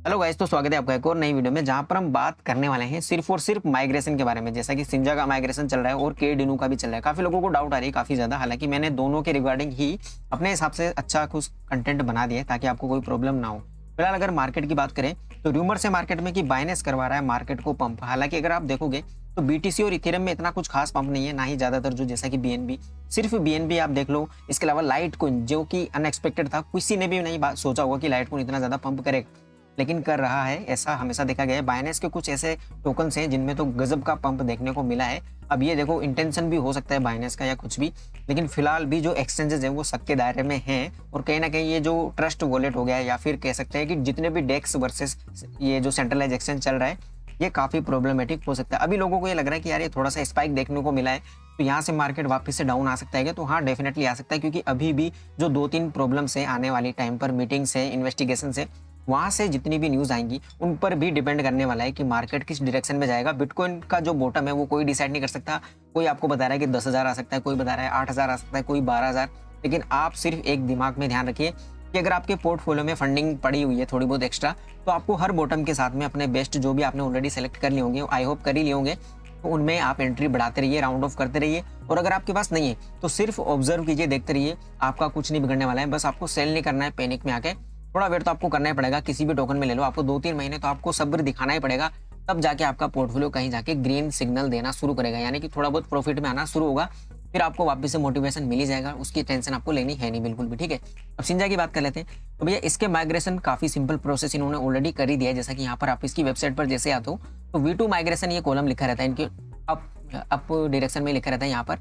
Hello guys, तो स्वागत है आपका एक और नई वीडियो में जहां पर हम बात करने वाले हैं सिर्फ और सिर्फ माइग्रेशन के बारे में। जैसा कि सिंजा का माइग्रेशन चल रहा है और के डिनू का भी चल रहा है। काफी लोगों को डाउट आ रही है काफी ज्यादा, हालांकि मैंने दोनों के रिगार्डिंग ही अपने हिसाब से अच्छा कुछ कंटेंट बना दिया है ताकि आपको कोई प्रॉब्लम ना हो। फिलहाल अगर मार्केट की बात करें तो रूमर से मार्केट में कि बाइनेंस करवा रहा है मार्केट को पंप। हालांकि अगर आप देखोगे तो बीटीसी और इथेरियम में इतना कुछ खास पंप नहीं है, ना ही ज्यादातर जो जैसा कि बीएनबी। सिर्फ बीएनबी आप देख लो, इसके अलावा लाइट कोइन जो कि अनएक्सपेक्टेड था, किसी ने भी नहीं सोचा होगा कि लाइट कोइन इतना ज्यादा पंप करेगा, लेकिन कर रहा है। ऐसा हमेशा देखा गया है। बाइनेंस के कुछ ऐसे टोकन्स हैं जिनमें तो गजब का पंप देखने को मिला है। अब ये देखो, इंटेंशन भी हो सकता है बाइनेंस का या कुछ भी, लेकिन फिलहाल भी जो एक्सचेंजेस हैं वो सबके दायरे में हैं। और कहीं ना कहीं ये जो ट्रस्ट वॉलेट हो गया है या फिर कह सकते हैं कि जितने भी डेक्स वर्सेस ये जो सेंट्रलाइज एक्सचेंज चल रहा है, ये काफी प्रॉब्लमेटिक हो सकता है। अभी लोगों को ये लग रहा है कि यार ये थोड़ा सा स्पाइक देखने को मिला है तो यहाँ से मार्केट वापस से डाउन आ सकता है क्या? तो हाँ, डेफिनेटली आ सकता है, क्योंकि अभी भी जो 2-3 प्रॉब्लम्स है आने वाली टाइम पर, मीटिंग्स है, इन्वेस्टिगेशन है, वहां से जितनी भी न्यूज आएंगी उन पर भी डिपेंड करने वाला है कि मार्केट किस डायरेक्शन में जाएगा। बिटकॉइन का जो बॉटम है वो कोई डिसाइड नहीं कर सकता। कोई आपको बता रहा है कि 10,000 आ सकता है, कोई बता रहा है 8,000 आ सकता है, कोई 12,000। लेकिन आप सिर्फ एक दिमाग में ध्यान रखिए कि अगर आपके पोर्टफोलियो में फंडिंग पड़ी हुई है थोड़ी बहुत एक्स्ट्रा, तो आपको हर बॉटम के साथ में अपने बेस्ट जो भी आपने ऑलरेडी सेलेक्ट कर लिए होंगे, आई होप कर ही लिए होंगे, तो उनमें आप एंट्री बढ़ाते रहिए, राउंड ऑफ करते रहिए। और अगर आपके पास नहीं है तो सिर्फ ऑब्जर्व कीजिए, देखते रहिए, आपका कुछ नहीं बिगड़ने वाला है। बस आपको सेल नहीं करना है पैनिक में आके। थोड़ा वेट तो आपको करना ही पड़ेगा, किसी भी टोकन में ले लो, आपको 2-3 महीने तो आपको सब्र दिखाना ही पड़ेगा। तब जाके आपका पोर्टफोलियो कहीं जाके ग्रीन सिग्नल देना शुरू करेगा, यानी कि थोड़ा बहुत प्रॉफिट में आना शुरू होगा। फिर आपको वापस से मोटिवेशन मिल ही जाएगा, उसकी टेंशन आपको लेनी है नहीं बिल्कुल भी। ठीक है, अब सिंजा की बात कर लेते हैं। तो भैया इसके माइग्रेशन काफी सिंपल प्रोसेस इन्होंने ऑलरेडी कर ही दिया है। जैसा कि यहाँ पर आप इसकी वेबसाइट पर जैसे आते हो तो V2 माइग्रेशन ये कॉलम लिखा रहता है, इनके अप डायरेक्शन में लिखा रहता है। यहाँ पर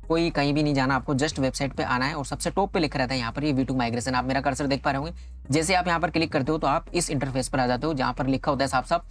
कोई कहीं भी नहीं जाना, आपको जस्ट वेबसाइट पे आना है और सबसे टॉप पे लिखा रहता है यहाँ पर ये V2 माइग्रेशन। आप मेरा कर्सर देख पा रहे होंगे। जैसे आप यहाँ पर क्लिक करते हो तो आप इस इंटरफेस पर आ जाते हो, जहाँ पर लिखा होता है साफ साफ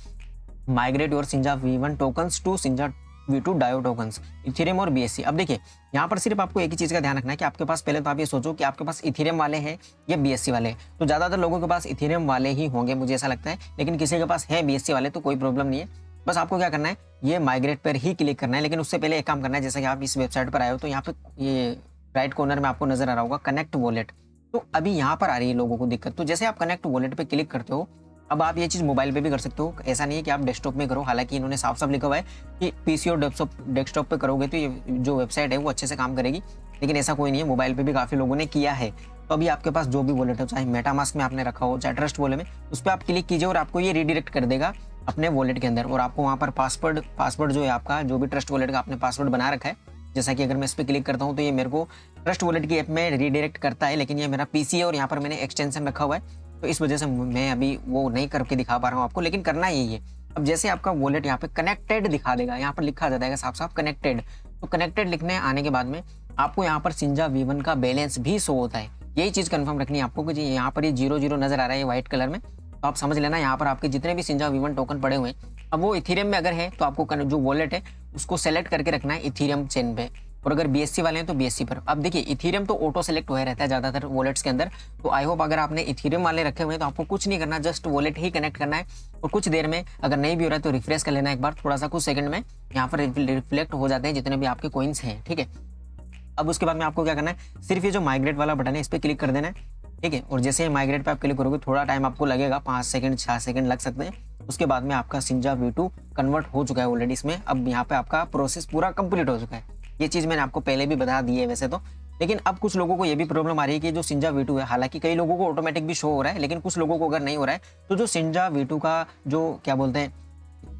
migrate your Shinja V1 tokens to Shinja V2 डायो टोकन्स, इथेरियम और BSC। अब देखिए, यहाँ पर सिर्फ आपको एक ही चीज का ध्यान रखना है कि आपके पास, पहले तो आप ये सोचो कि आपके पास इथेरियम वाले हैं या BSC वाले हैं। तो ज्यादातर लोगों के पास इथेरियम वाले ही होंगे, मुझे ऐसा लगता है, लेकिन किसी के पास है BSC वाले तो कोई प्रॉब्लम नहीं है। बस आपको क्या करना है, ये माइग्रेट पर ही क्लिक करना है। लेकिन उससे पहले एक काम करना है, जैसे कि आप इस वेबसाइट पर आए हो तो यहाँ पे ये राइट कॉर्नर में आपको नजर आ रहा होगा कनेक्ट वॉलेट। तो अभी यहाँ पर आ रही है लोगों को दिक्कत। तो जैसे आप कनेक्ट वॉलेट पे क्लिक करते हो, अब आप ये चीज मोबाइल पे भी कर सकते हो, ऐसा नहीं है कि आप डेस्कटॉप में करो। हालांकि इन्होंने साफ साफ लिखा हुआ है कि पीसी और डेस्कटॉप पे करोगे तो ये जो वेबसाइट है वो अच्छे से काम करेगी, लेकिन ऐसा कोई नहीं है। मोबाइल पे भी काफी लोगों ने किया है। तो अभी आपके पास जो भी वॉलेट हो, चाहे मेटामास्क में आपने रखा हो, चाहे ट्रस्ट वॉलेट में, उस पर आप क्लिक कीजिए और आपको ये रिडायरेक्ट कर देगा अपने वॉलेट के अंदर। और आपको वहाँ पर पासवर्ड जो है आपका, जो भी ट्रस्ट वॉलेट का आपने पासवर्ड बना रखा है, जैसा कि अगर मैं इस पर क्लिक करता हूँ तो ये मेरे को ट्रस्ट वॉलेट की ऐप में रिडायरेक्ट करता है, लेकिन ये मेरा पीसी है और यहाँ पर मैंने एक्सटेंशन रखा हुआ है, तो इस वजह से मैं अभी वो नहीं करके दिखा पा रहा हूँ आपको, लेकिन करना यही है। अब जैसे आपका वॉलेट यहाँ पे कनेक्टेड दिखा देगा, यहाँ पर लिखा जाता है साफ साफ कनेक्टेड। तो कनेक्टेड लिखने आने के बाद में आपको यहाँ पर सिंजा V1 का बैलेंस भी शो होता है। यही चीज कंफर्म रखनी है आपको कि यहाँ पर ये 0-0 नजर आ रहा है व्हाइट कलर में, तो आप समझ लेना यहाँ पर आपके जितने भी सिंजा V1 टोकन पड़े हुए हैं। अब वो इथेरियम में अगर है तो आपको जो वॉलेट है उसको सेलेक्ट करके रखना है इथेरियम चेन पे, और अगर BSC वाले हैं तो BSC पर। अब देखिए, इथेरियम तो ऑटो सेलेक्ट हुआ रहता है ज्यादातर वॉलेट्स के अंदर। तो आई होप अगर आपने इथेरियम वाले रखे हुए हैं तो आपको कुछ नहीं करना, जस्ट वॉलेट ही कनेक्ट करना है और कुछ देर में, अगर नहीं भी हो रहा है तो रिफ्रेश कर लेना एक बार, थोड़ा सा कुछ सेकंड में यहाँ पर रिफ्लेक्ट हो जाते हैं जितने भी आपके कॉइन्स हैं। ठीक है, अब उसके बाद में आपको क्या करना है, सिर्फ ये जो माइग्रेट वाला बटन है इस पर क्लिक कर देना है। ठीक है, और जैसे माइग्रेट पे आप क्लिक करोगे थोड़ा टाइम आपको लगेगा, 5 सेकंड 6 सेकंड लग सकते हैं। उसके बाद में आपका सिंजा V2 कन्वर्ट हो चुका है ऑलरेडी इसमें। अब यहाँ पे आपका प्रोसेस पूरा कंप्लीट हो चुका है। ये चीज मैंने आपको पहले भी बता दी है वैसे तो, लेकिन अब कुछ लोगों को ये भी प्रॉब्लम आ रही है कि जो सिंजा V2 है, हालांकि कई लोगों को ऑटोमेटिक भी शो हो रहा है, लेकिन कुछ लोगों को अगर नहीं हो रहा है तो जो सिंजा V2 का जो क्या बोलते हैं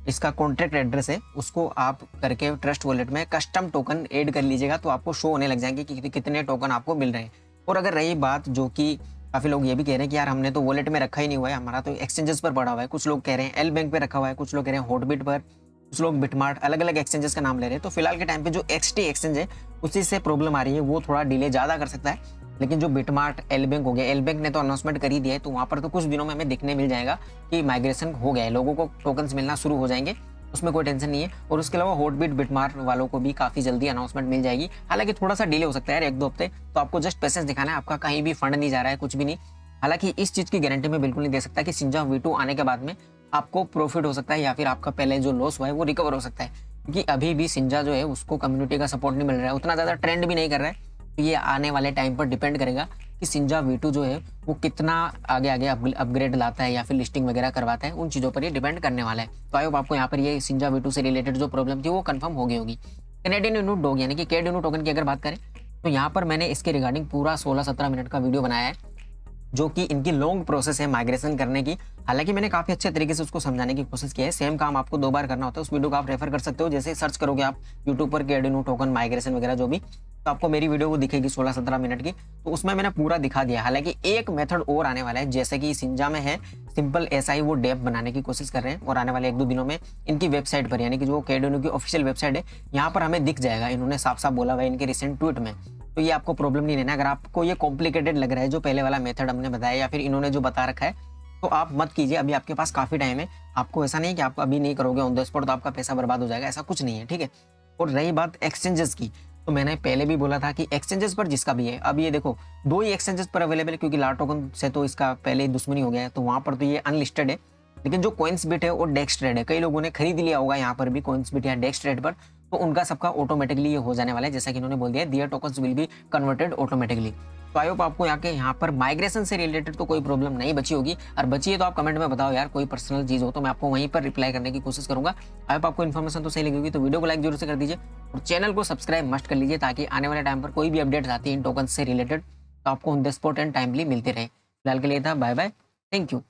इसका कॉन्ट्रैक्ट एड्रेस है, उसको आप करके ट्रस्ट वॉलेट में कस्टम टोकन ऐड कर लीजिएगा, तो आपको शो होने लग जाएंगे कि कितने टोकन आपको मिल रहे हैं। और अगर रही बात जो कि काफी लोग ये भी कह रहे हैं कि यार हमने तो वॉलेट में रखा ही नहीं हुआ है, हमारा तो एक्सचेंजेस पर पड़ा हुआ है। कुछ लोग कह रहे हैं एल बैंक पे रखा हुआ है, कुछ लोग कह रहे हैं हॉटबिट पर, कुछ लोग बिटमार्ट, अलग अलग एक्सचेंजेस का नाम ले रहे हैं। तो फिलहाल के टाइम पे जो XT एक्सचेंज है उसी से प्रॉब्लम आ रही है, वो थोड़ा डिले ज्यादा कर सकता है। लेकिन जो बिटमार्ट, एल बैंक हो गया, एल बैंक ने तो अनाउंसमेंट कर ही दिया है, तो वहां पर तो कुछ दिनों में हमें दिखने मिल जाएगा कि माइग्रेशन हो गया है, लोगों को टोकन्स मिलना शुरू हो जाएंगे, उसमें कोई टेंशन नहीं है। और उसके अलावा हॉटबिट, बिटमार्ट वालों को भी काफी जल्दी अनाउंसमेंट मिल जाएगी। हालांकि थोड़ा सा डिले हो सकता है यार, 1-2 हफ्ते, तो आपको जस्ट पेशेंस दिखाना है, आपका कहीं भी फंड नहीं जा रहा है, कुछ भी नहीं। हालांकि इस चीज की गारंटी मैं बिल्कुल नहीं दे सकता कि सिंजा V2 आने के बाद में आपको प्रॉफिट हो सकता है या फिर आपका पहले जो लॉस हुआ है वो रिकवर हो सकता है, क्योंकि अभी भी सिंजा जो है उसको कम्युनिटी का सपोर्ट नहीं मिल रहा है, उतना ज्यादा ट्रेंड भी नहीं कर रहा है। तो ये आने वाले टाइम पर डिपेंड करेगा कि सिंजा V2 जो है वो कितना आगे आगे अपग्रेड लाता है या फिर लिस्टिंग वगैरह करवाता है, उन चीज़ों पर ये डिपेंड करने वाला है। तो आई होप आपको यहाँ पर ये सिंजा V2 से रिलेटेड जो प्रॉब्लम थी वो कंफर्म हो गई होगी। कैनेडियन यूनिट डॉग यानी कि KDNU टोकन की अगर बात करें तो यहाँ पर मैंने इसके रिगार्डिंग पूरा 16-17 मिनट का वीडियो बनाया है, जो कि इनकी लॉन्ग प्रोसेस है माइग्रेशन करने की। हालांकि मैंने काफी अच्छे तरीके से उसको समझाने की कोशिश की है। सेम काम आपको 2 बार करना होता है। उस वीडियो को आप रेफर कर सकते हो, जैसे सर्च करोगे आप यूट्यूब पर KDNU टोकन माइग्रेशन वगैरह जो भी, तो आपको मेरी वीडियो वो दिखेगी 16-17 मिनट की। तो उसमें मैंने पूरा दिखा दिया। हालांकि एक मेथड और आने वाला है, जैसे कि सिंजा में है सिंपल SI, वो डेप बनाने की कोशिश कर रहे हैं और आने वाले 1-2 दिनों में इनकी वेबसाइट पर यानी कि जो KDNU की ऑफिशियल वेबसाइट है यहाँ पर हमें दिख जाएगा। इन्होंने साफ साफ बोला हुआ है इनके रिसेंट ट्वीट में। तो ये आपको प्रॉब्लम नहीं लेना। अगर आपको ये कॉम्प्लिकेटेड लग रहा है जो पहले वाला मेथड हमने बताया या फिर इन्होंने जो बता रखा है, तो आप मत कीजिए। अभी आपके पास काफी टाइम है। आपको ऐसा नहीं है कि आप अभी नहीं करोगे ऑन द स्पॉट तो आपका पैसा बर्बाद हो जाएगा, ऐसा कुछ नहीं है, ठीक है। और रही बात एक्सचेंजेस की, तो मैंने पहले भी बोला था कि एक्सचेंजेस पर जिसका भी है, अब ये देखो 2 ही एक्सचेंजेस पर अवेलेबल है, क्योंकि लार टोकन से तो इसका पहले ही दुश्मनी हो गया है, तो वहां पर तो ये अनलिस्टेड है। लेकिन जो कॉइन्सबिट है और डेक्सट्रेड है, कई लोगों ने खरीद लिया होगा यहाँ पर भी कॉइन्सबिट या डेक्सट्रेड पर, तो उनका सबका ऑटोमेटिकली ये हो जाने वाला है। जैसा कि इन्होंने बोल दिया, their tokens will be converted automatically. तो आई होप आपको यहाँ पर माइग्रेशन से रिलेटेड तो कोई प्रॉब्लम नहीं बची होगी, और बची है तो आप कमेंट में बताओ यार, कोई पर्सनल चीज हो तो मैं आपको वहीं पर रिप्लाई करने की कोशिश करूंगा। आई होप आपको इन्फॉर्मेशन तो सही लगी होगी, तो वीडियो को लाइक जरूर से कर दीजिए और चैनल को सब्सक्राइब मस्ट कर लीजिए, ताकि आने वाले टाइम पर कोई भी अपडेट्स आती है इन टोकन से रिलेटेड तो आपको on the spot and timely मिलते रहे। फिलहाल के लिए था, बाय बाय, थैंक यू।